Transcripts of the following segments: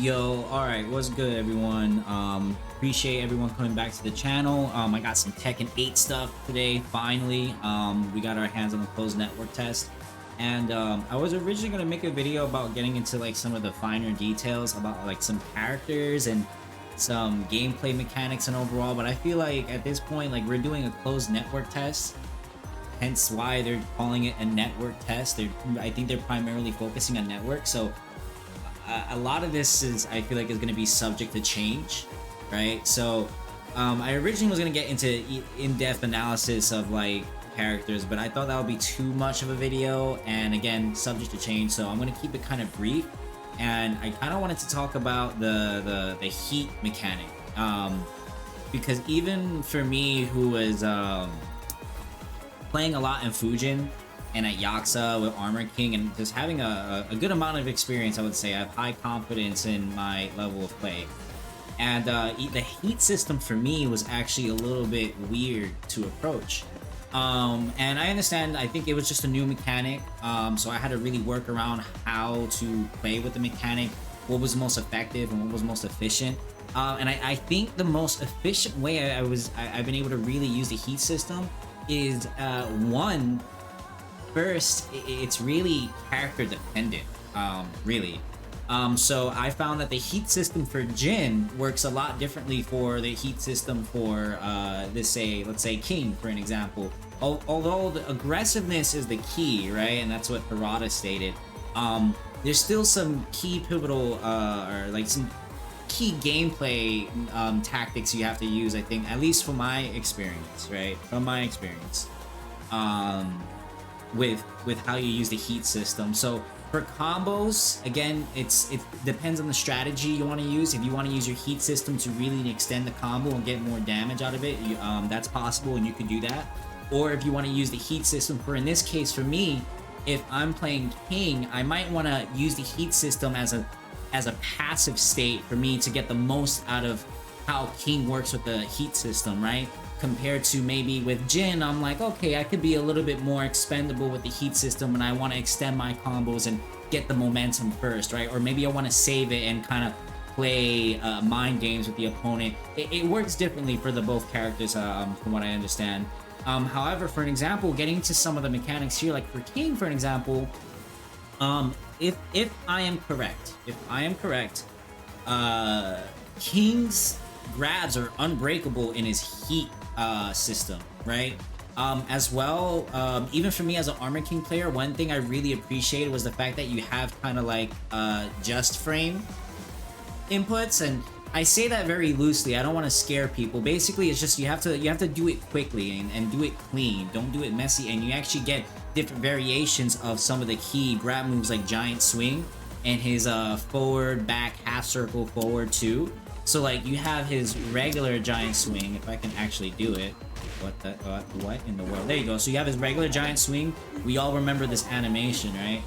Yo, alright, what's good everyone? Appreciate everyone coming back to the channel. I got some Tekken 8 stuff today, finally. We got our hands on the closed network test. And I was originally gonna make a video about getting into like some of the finer details about like some characters and some gameplay mechanics and overall, but I feel like at this point, like we're doing a closed network test. Hence why they're calling it a network test. I think they're primarily focusing on network. So a lot of this is I feel like is going to be subject to change, right? So I originally was going to get into in-depth analysis of like characters, but I thought that would be too much of a video, and again, subject to change. So I'm going to keep it kind of brief, and I kind of wanted to talk about the heat mechanic, because even for me, who was playing a lot in Fujin and at Yakuza with Armor King, and just having a good amount of experience, I would say I have high confidence in my level of play. And the heat system for me was actually a little bit weird to approach. And I understand, I think it was just a new mechanic, so I had to really work around how to play with the mechanic, what was most effective and what was most efficient. And I think the most efficient way I've been able to really use the heat system is first, it's really character dependent, really. So I found that the heat system for Jin works a lot differently for the heat system for, let's say King, for an example. Although the aggressiveness is the key, right? And that's what Harada stated. There's still some key pivotal, or like some key gameplay tactics you have to use, I think, at least from my experience, right? From my experience. With how you use the heat system. So for combos, again, it depends on the strategy you want to use. If you want to use your heat system to really extend the combo and get more damage out of it, that's possible and you can do that. Or if you want to use the heat system for, in this case for me, if I'm playing King, I might want to use the heat system as a passive state for me to get the most out of how King works with the heat system, right? Compared to maybe with Jin, I'm like, okay, I could be a little bit more expendable with the heat system and I want to extend my combos and get the momentum first, right? Or maybe I want to save it and kind of play mind games with the opponent. It works differently for the both characters, from what I understand. However, for an example, getting to some of the mechanics here, like for King, for an example, if I am correct, King's grabs are unbreakable in his heat system, right? As well, even for me as an Armor King player, one thing I really appreciated was the fact that you have kind of like just frame inputs, and I say that very loosely. I don't want to scare people. Basically, it's just you have to do it quickly and do it clean. Don't do it messy, and you actually get different variations of some of the key grab moves like Giant Swing and his forward, back, half circle, forward too. So like you have his regular Giant Swing, if I can actually do it. What in the world? There you go. So you have his regular Giant Swing. We all remember this animation, right?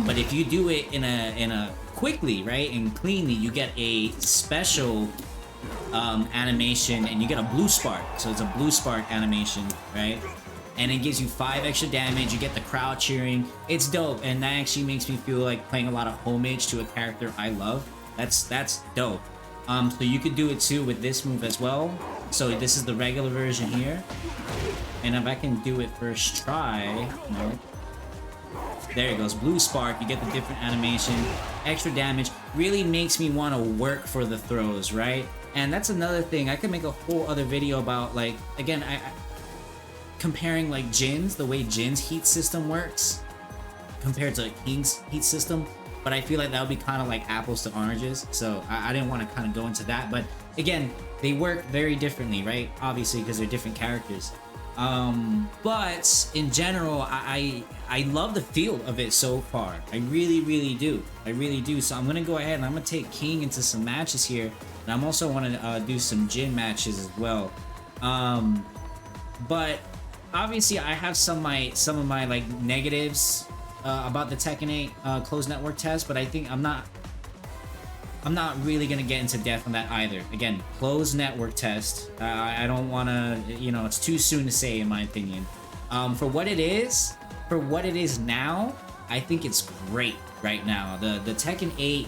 But if you do it in a quickly, right, and cleanly, you get a special animation, and you get a blue spark. So it's a blue spark animation, right? And it gives you 5 extra damage. You get the crowd cheering. It's dope, and that actually makes me feel like playing a lot of homage to a character I love. That's dope. So you could do it too with this move as well. So this is the regular version here. And if I can do it first try, no. There it goes, blue spark, you get the different animation, extra damage, really makes me want to work for the throws, right? And that's another thing, I could make a whole other video about, like, again, I comparing like Jin's, the way Jin's heat system works compared to King's heat system. But I feel like that would be kind of like apples to oranges, so I didn't want to kind of go into that. But again, they work very differently, right? Obviously, because they're different characters. But in general, I love the feel of it so far. I really do. I really do. So I'm gonna go ahead and I'm gonna take King into some matches here, and I'm also want to do some Jin matches as well. But obviously, I have some of my like negatives about the Tekken 8 closed network test, but I think I'm not really gonna get into depth on that either. Again, closed network test. I don't want to, it's too soon to say in my opinion. For what it is now, I think it's great right now. The Tekken 8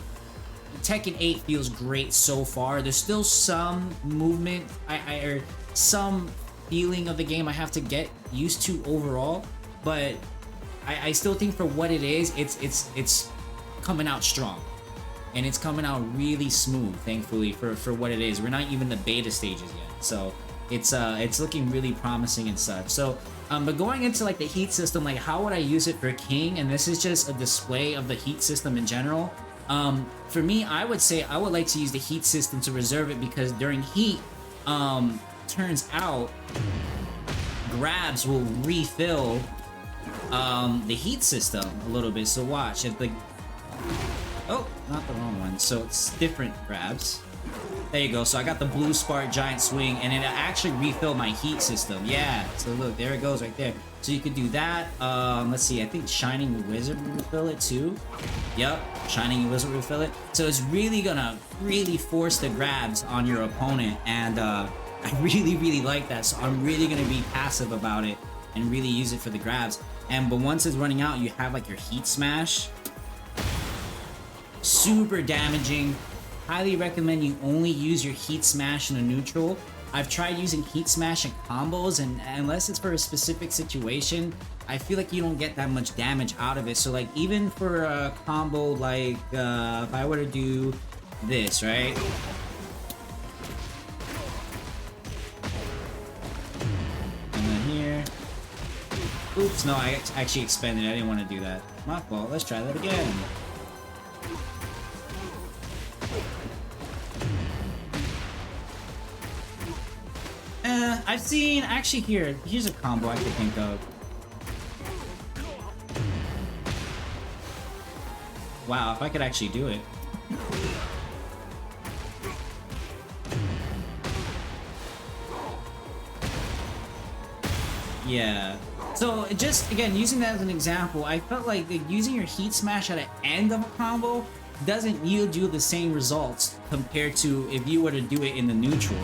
Tekken 8 feels great so far. There's still some movement, or some feeling of the game I have to get used to overall, but I still think for what it is, it's coming out strong, and it's coming out really smooth. Thankfully for what it is, we're not even the beta stages yet, so it's looking really promising and such. So but going into like the heat system, like how would I use it for King? And this is just a display of the heat system in general. For me, I would say I would like to use the heat system to reserve it, because during heat, turns out grabs will refill the heat system a little bit. So watch, if the oh, not the wrong one. So it's different grabs. There you go. So I got the blue spark giant swing, and it actually refilled my heat system. Yeah. So look, there it goes right there. So you could do that. Let's see. I think Shining Wizard will refill it too. Yep. Shining Wizard will refill it. So it's really gonna force the grabs on your opponent, and I really like that. So I'm really gonna be passive about it and really use it for the grabs. But once it's running out, you have like your heat smash. Super damaging. Highly recommend you only use your heat smash in a neutral. I've tried using heat smash in combos, and unless it's for a specific situation, I feel like you don't get that much damage out of it. So like even for a combo like if I were to do this, right? And then here. Oops, no, I actually expanded. I didn't want to do that. My fault. Let's try that again. I've seen, actually here's a combo I could think of. Wow, if I could actually do it. Yeah. So just, again, using that as an example, I felt like using your heat smash at the end of a combo doesn't yield you the same results compared to if you were to do it in the neutral.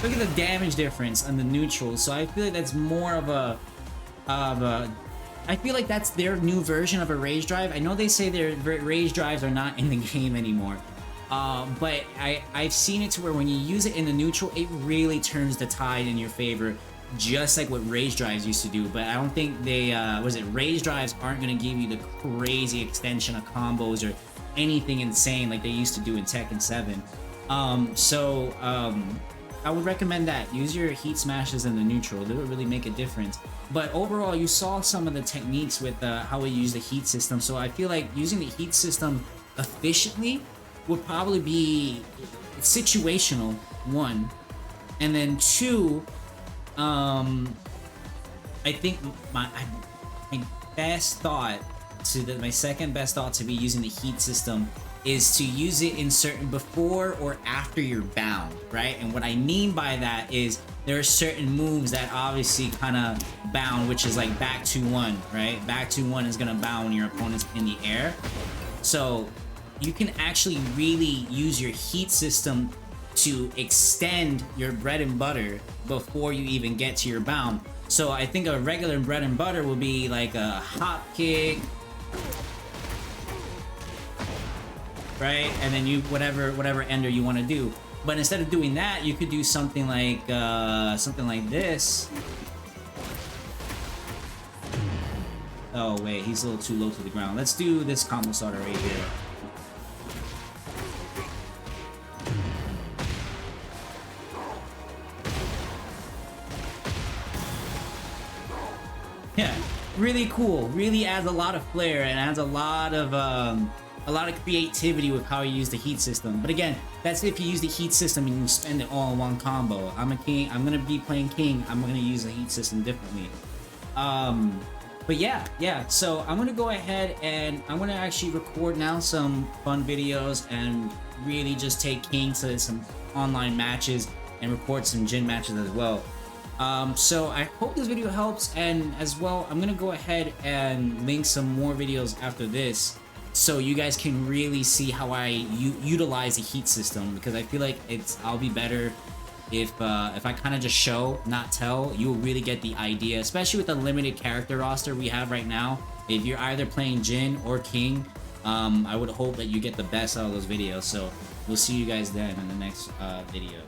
Look at the damage difference on the neutral. So I feel like that's more of a I feel like that's their new version of a rage drive. I know they say their rage drives are not in the game anymore, but I've seen it to where when you use it in the neutral, it really turns the tide in your favor, just like what rage drives used to do. But I don't think they rage drives aren't going to give you the crazy extension of combos or anything insane like they used to do in Tekken 7. I would recommend that. Use your heat smashes in the neutral. They would really make a difference. But overall, you saw some of the techniques with how we use the heat system. So I feel like using the heat system efficiently would probably be situational, one. And then two, I think my best thought my second best thought to be using the heat system is to use it in certain before or after you're bound, right? And what I mean by that is there are certain moves that obviously kind of bound, which is like back 2-1, right? Back 2-1 is gonna bound when your opponent's in the air. So you can actually really use your heat system to extend your bread and butter before you even get to your bound. So I think a regular bread and butter would be like a hop kick, right? And then you whatever ender you want to do. But instead of doing that, you could do something like this. Oh wait, he's a little too low to the ground. Let's do this combo starter right here. Yeah, really cool. Really adds a lot of flair and adds a lot of creativity with how you use the heat system. But again, that's if you use the heat system and you spend it all in one combo. I'm a king. I'm gonna be playing king. I'm gonna use the heat system differently. But yeah. So I'm gonna go ahead and I'm gonna actually record now some fun videos and really just take king to some online matches and record some Jin matches as well. So I hope this video helps, and as well, I'm gonna go ahead and link some more videos after this, so you guys can really see how I utilize the heat system, because I feel like I'll be better if I kind of just show, not tell. You'll really get the idea, especially with the limited character roster we have right now. If you're either playing Jin or King, I would hope that you get the best out of those videos. So we'll see you guys then in the next video.